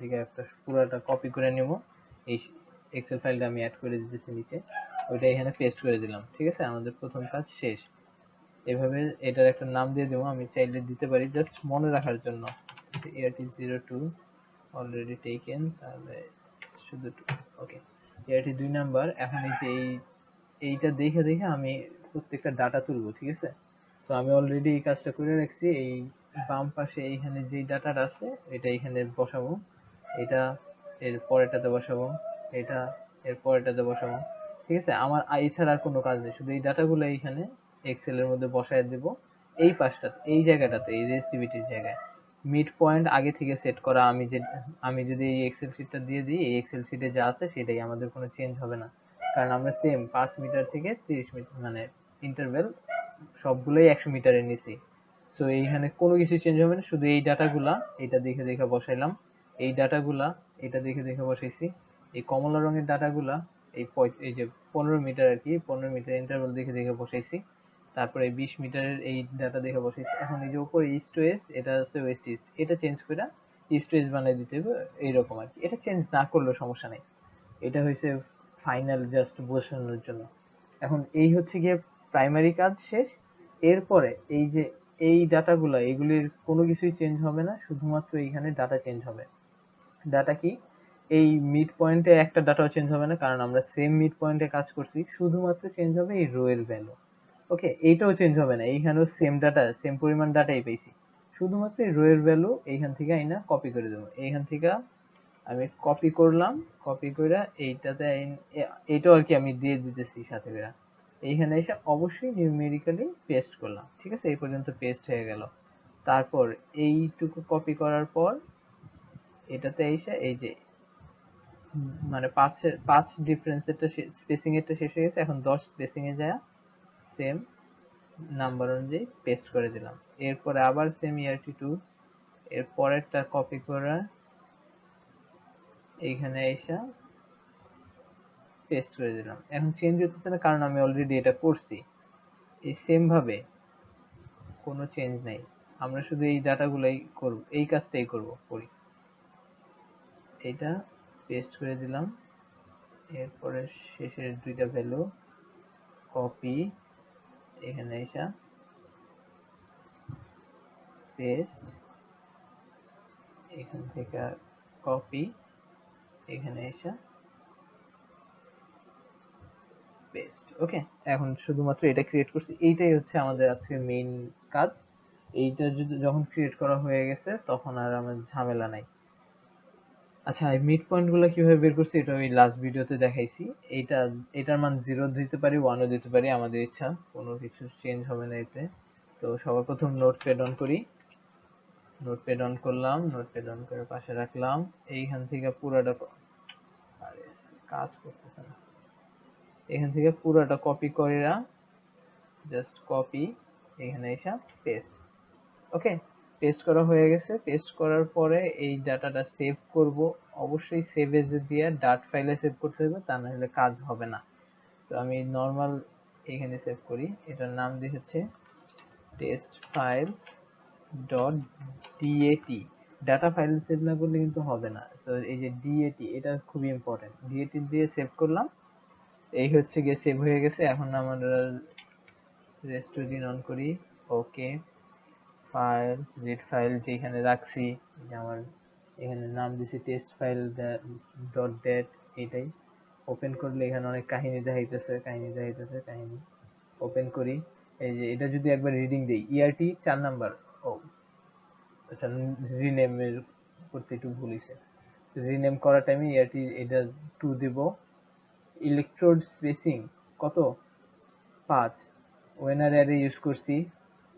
থেকে একটা পুরোটা কপি করে নেব, এই এক্সেল ফাইলটা আমি অ্যাড করে দিতেছি নিচে, ওইটা এখানে পেস্ট করে দিলাম। ঠিক আছে, আমাদের প্রথম কাজ শেষ। এভাবে এটার একটা নাম দিয়ে দেবো, আমি চাইলে দিতে পারি জাস্ট মনে রাখার জন্য, ERT02 অলরেডি টেকেন, তাহলে শুধু ওকে ERT 2 নাম্বার। এখন এই যে এইটা দেখে দেখে আমি প্রত্যেকটা ডাটা তুলবো। ঠিক আছে, তো আমি অলরেডি এই কাজটা করে রাখছি। এই বাম পাশে এইখানে যে ডাটাটা আছে এটা এখানে বসাবো, এটা এর পরেরটাতে বসাবো, এটা এর পরেরটাতে বসাবো। ঠিক আছে, আমার এছাড়া আর কোনো কাজ নেই, শুধু এই ডাটাগুলো এইখানে এক্সেল এর মধ্যে বসায় দেব। এই পাশটাতে, এই জায়গাটাতে, এই রেজিস্টিভিটির জায়গায় মিড পয়েন্ট আগে থেকে সেট করা। আমি যদি এই এক্সেল শিটটা দিয়ে দিই, এই এক্সেল শিটে যা আছে সেটাই, আমাদের কোনো চেঞ্জ হবে না, কারণ আমরা সেম 5 মিটার থেকে 30 মিটার মানে ইন্টারভ্যাল সবগুলোই 100 মিটারের নিচে। সো এইখানে কোনো কিছু চেঞ্জ হবে না, শুধু এই ডাটাগুলা এটা দেখে দেখে বসাইলাম, এই ডাটাগুলা এটা দেখে দেখে বসাইছি, এই কমলা রঙের ডাটাগুলা এই যে 15 মিটার আর কি, 15 মিটার ইন্টারভ্যাল দেখে দেখে বসাইছি। তারপরে 20 মিটারের এই ডাটা দেখে বসাইছি। এখন এই যে উপরে ইস্ট ওয়েস্ট, এটা হচ্ছে ওয়েস্ট ইস্ট, এটা চেঞ্জ করে ইস্ট ওয়েস্ট বানিয়ে দিতে হবে, এইরকম আর কি। এটা চেঞ্জ না করলেও সমস্যা নেই, এটা হয়েছে ফাইনাল জাস্ট বোঝানোর জন্য। এখন এই হচ্ছে গিয়ে প্রাইমারি কাজ শেষ। এরপরে এই যে এই ডাটাগুলো, এগুলির কোনো কিছুই চেঞ্জ হবে না, শুধুমাত্র এইখানে ডাটা চেঞ্জ হবে। ডাটা কি, এই মিড পয়েন্টে একটা ডাটাও চেঞ্জ হবে না, কারণ আমরা সেম মিড পয়েন্টে কাজ করছি, শুধুমাত্র চেঞ্জ হবে এই রো এর ভ্যালু। ওকে, এইটাও চেঞ্জ হবে না, এইখানেও সেম ডাটা, সেম পরিমাণ ডাটাই পেয়েছি, শুধুমাত্র এই রো এর ভ্যালু এইখান থেকে আইনা কপি করে দেবো। এইখান থেকে আমি কপি করলাম, কপি করে এইটাতে এইটাও আর কি আমি দিয়ে দিতেছি সাথে করে, এইখানে এসে অবশ্যই নিউমেরিক্যালি পেস্ট করলাম। ঠিক আছে, এই পর্যন্ত পেস্ট হয়ে গেল। তারপর এইটুকু কপি করার পর এটাতে এসে এই যে মানে 5 ডিফারেন্স এরটা স্পেসিং এরটা শেষ হয়ে গেছে, এখন 10 স্পেসিং এ যায় সেম নাম্বার অনুযায়ী পেস্ট করে দিলাম। এরপরে আবার সেম ERT2 এর পরেরটা কপি করে এইখানে এসে পেস্ট করে দিলাম। এখন চেঞ্জ হতেছে না, কারণ আমি অলরেডি এটা করছি। এই সেম ভাবে কোনো চেঞ্জ নাই, আমরা শুধু এই ডাটাগুলাই করব, এই কাজটাই করি। এটা পেস্ট করে দিলাম। এরপরে শেষের দুইটা ভ্যালু কপি, এখানে এসে পেস্ট, এখান থেকে কপি, এখানে এসে পেস্ট। ওকে, এখন শুধুমাত্র এটা ক্রিয়েট করছি, এইটাই হচ্ছে আমাদের আজকের মেইন কাজ। এইটা যখন ক্রিয়েট করা হয়ে গেছে তখন আর আমার ঝামেলা নাই। আচ্ছা, এই মিড পয়েন্ট গুলো কিভাবে বের করছি এটা ওই লাস্ট ভিডিওতে দেখাইছি। এটার মান 0 দিতে পারি, 1ও দিতে পারি, আমাদের ইচ্ছা, কোনো কিছু চেঞ্জ হবে না এতে। তো সবার প্রথম নোটপ্যাড অন করি, নোটপ্যাড অন করলাম, নোটপ্যাড অন করে পাশে রাখলাম। এইখান থেকে পুরোটা আরে কাজ করতেছে না, এখান থেকে পুরোটা কপি করে জাস্ট কপি, এখানে এসে পেস্ট। ওকে, পেস্ট করা হয়ে গেছে। পেস্ট করার পরে এই ডাটাটা সেভ করব, অবশ্যই সেভ এজ দিয়ে ডাট ফাইলে সেভ করতে হবে, তা না হলে কাজ হবে না। তো আমি নর্মাল এখানে সেভ করি, এটার নাম দিয়ে হচ্ছে test files dot DAT. Data file save না করলে কিন্তু হবে না, তো এই যে ডিএটি, এটা খুবই ইম্পর্টেন্ট, ডিএটি দিয়ে সেভ করলাম। এই হচ্ছে গিয়ে সেভ হয়ে গেছে। এখন আমরা রেস্টোডিন অন করি, ওকে, ফাইল রিড ফাইল যেখানে রাখছি, যে আমার এখানে নাম দিছি টেস্ট ফাইল ডট ডেট, এটাই ওপেন করলে এখানে অনেক কাহিনী দেখাইতেছে, কাহিনী ওপেন করি। এই যে এটা যদি একবার রিডিং দেই, ERT 4 নাম্বার, ও আচ্ছা, রিনেমের করতে একটু ভুল হয়েছে, রিনেম করার টাইমে ERT এটা 2 দেব। ইলেকট্রোড স্পেসিং কত, 5, ওয়েনার অ্যারে ইউজ করছি।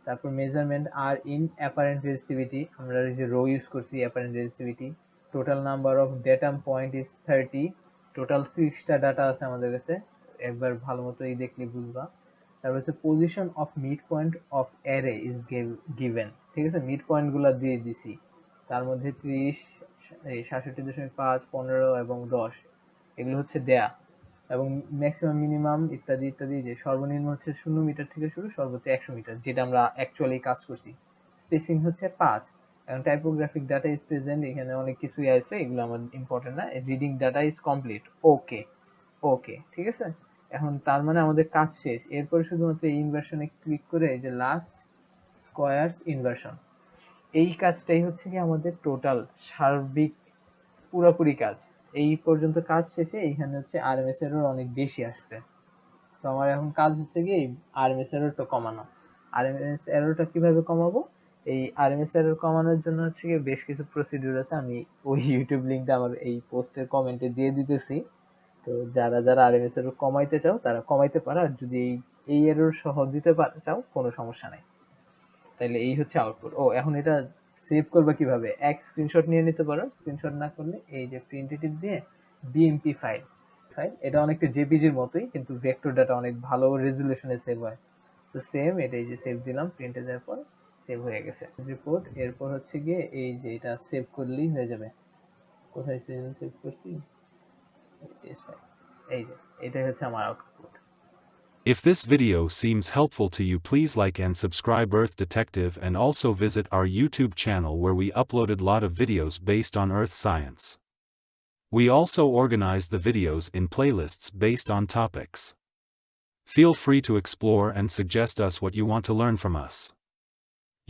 তারপর মেজারমেন্ট আর ইন অ্যাপারেন্ট রেজিস্টিভিটি, আমরা এই যে রো ইউজ করছি apparent resistivity. Total number of datum point is 30, total 30টা ডাটা আছে আমাদের কাছে, একবার ভালো মতো এই দেখলে বুঝবা। তারপর হচ্ছে position of mid point of array is given. ঠিক আছে, মিড পয়েন্ট গুলা দিয়ে দিছি, তার মধ্যে 30, 67.5, 15 এবং 10 এগুলো হচ্ছে দেয়া, এবং ম্যাক্সিমাম মিনিমাম ইত্যাদি ইত্যাদি, যে সর্বনিম্ন হচ্ছে 0 মিটার থেকে শুরু, সর্বোচ্চ 100 মিটার, যেটা আমরা অ্যাকচুয়ালি কাজ করছি। স্পেসিং হচ্ছে 5, এখন টাইপোগ্রাফিক ডাটা ইজ প্রেজেন্ট, এখানে অনেক কিছুই আছে, এগুলো আমার ইম্পর্টেন্ট না। রিডিং ডাটা ইজ কমপ্লিট, ওকে ওকে, ঠিক আছে। এখন তার মানে আমাদের কাজ শেষ। এরপরে শুধুমাত্র এই ইনভার্সনে ক্লিক করে এই যে লাস্ট স্কয়ারস ইনভার্সন, এই কাজটাই হচ্ছে কি আমাদের টোটাল সার্বিক পুরোপুরি কাজ। এই পর্যন্ত কাজ শেষে এইখানে হচ্ছে আরএমএস এরর অনেক বেশি আসছে। তো আমার এখন কাজ হচ্ছে কি এই আরএমএস এররটা কমানো। আরএমএস এররটা কিভাবে কমাবো? এই আরএমএস এরর কমানোর জন্য হচ্ছে কি বেশ কিছু প্রসিডিউর আছে, আমি ওই ইউটিউব লিংকটা আমার এই পোস্টের কমেন্টে দিয়ে দিতেছি। তো যারা যারা আরএমএস এরর কমাইতে চাও তারা কমাইতে পারো, আর যদি এই এরর সহ দিতে চাও কোনো সমস্যা নাই। তাইলে এই হচ্ছে আউটপুট। ও এখন এটা সেভ করবে কিভাবে? এক স্ক্রিনশট নিয়ে নিতে পারো, স্ক্রিনশট না করলে এই যে প্রিন্টেটিভ দিয়ে বিএমপি ফাইল ফাইল, এটা অনেকটা জেপিজির মতোই, কিন্তু ভেক্টর ডাটা অনেক ভালো রেজুলেশনে সেভ হয়। তো সেম এটা এই যে সেভ দিলাম, প্রিন্টে যাওয়ার পর সেভ হয়ে গেছে রিপোর্ট। এরপর হচ্ছে গিয়ে এই যে এটা সেভ করলেই হয়ে যাবে। কোথায় সেভ করছি? টেস্ট ফাইল, এই যে এটাই হচ্ছে আমার output. If this video seems helpful to you, please like and subscribe Earth Detective, and also visit our YouTube channel where we uploaded lot of videos based on earth science. We also organize the videos in playlists based on topics. Feel free to explore and suggest us what you want to learn from us.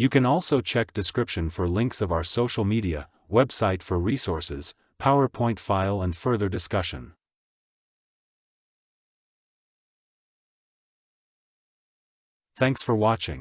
You can also check description for links of our social media, website for resources, PowerPoint file and further discussion. Thanks for watching.